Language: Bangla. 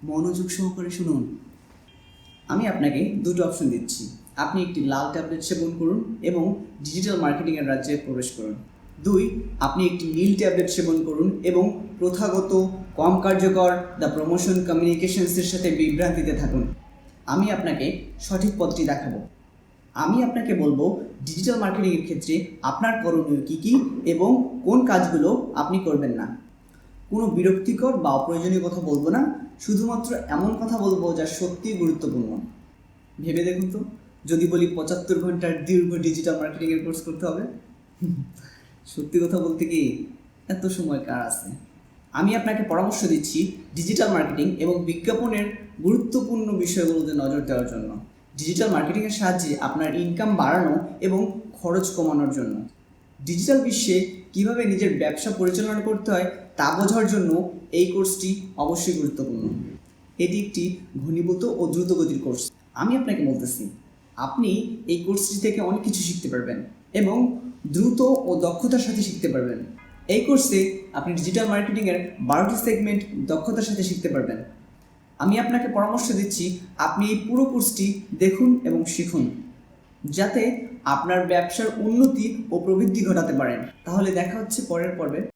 মনোযোগ সহকারে শুনুন। আমি আপনাকে দুটো অপশন দিচ্ছি। আপনি একটি লাল ট্যাবলেট সেবন করুন এবং ডিজিটাল মার্কেটিংয়ের রাজ্যে প্রবেশ করুন। 2, আপনি একটি নীল ট্যাবলেট সেবন করুন এবং প্রথাগত কম কার্যকর দ্য প্রমোশন কমিউনিকেশনসের সাথে বিভ্রান্তিতে থাকুন। আমি আপনাকে সঠিক পথটি দেখাবো। আমি আপনাকে বলবো ডিজিটাল মার্কেটিংয়ের ক্ষেত্রে আপনার করণীয় কী কী এবং কোন কাজগুলো আপনি করবেন না। কোনো বিরক্তিকর বা অপ্রয়োজনীয় কথা বলবো না, শুধুমাত্র এমন কথা বলবো যা সত্যিই গুরুত্বপূর্ণ। ভেবে দেখুন তো, যদি বলি 75 ঘন্টার দীর্ঘ ডিজিটাল মার্কেটিংয়ের কোর্স করতে হবে। সত্যি কথা বলতে কি এত সময় কার আছে? আমি আপনাকে পরামর্শ দিচ্ছি ডিজিটাল মার্কেটিং এবং বিজ্ঞাপনের গুরুত্বপূর্ণ বিষয়গুলোতে নজর দেওয়ার জন্য। ডিজিটাল মার্কেটিংয়ের সাহায্যে আপনার ইনকাম বাড়ানো এবং খরচ কমানোর জন্য। ডিজিটাল বিশ্বে কিভাবে নিজের ব্যবসা পরিচালনা করতে হয় তা বোঝার জন্য এই কোর্সটি অবশ্যই গুরুত্বপূর্ণ। এটি একটি ঘনীভূত ও দ্রুতগতির কোর্স। আমি আপনাকে বলতেছি, আপনি এই কোর্সটি থেকে অনেক কিছু শিখতে পারবেন এবং দ্রুত ও দক্ষতার সাথে শিখতে পারবেন। এই কোর্সে আপনি ডিজিটাল মার্কেটিংয়ের 12টি সেগমেন্ট দক্ষতার সাথে শিখতে পারবেন। আমি আপনাকে পরামর্শ দিচ্ছি আপনি এই পুরো কোর্সটি দেখুন এবং শিখুন, যাতে আপনার ব্যবসার উন্নতি ও প্রবৃদ্ধি ঘটাতে পারেন। তাহলে দেখা হচ্ছে পরের পর্বে।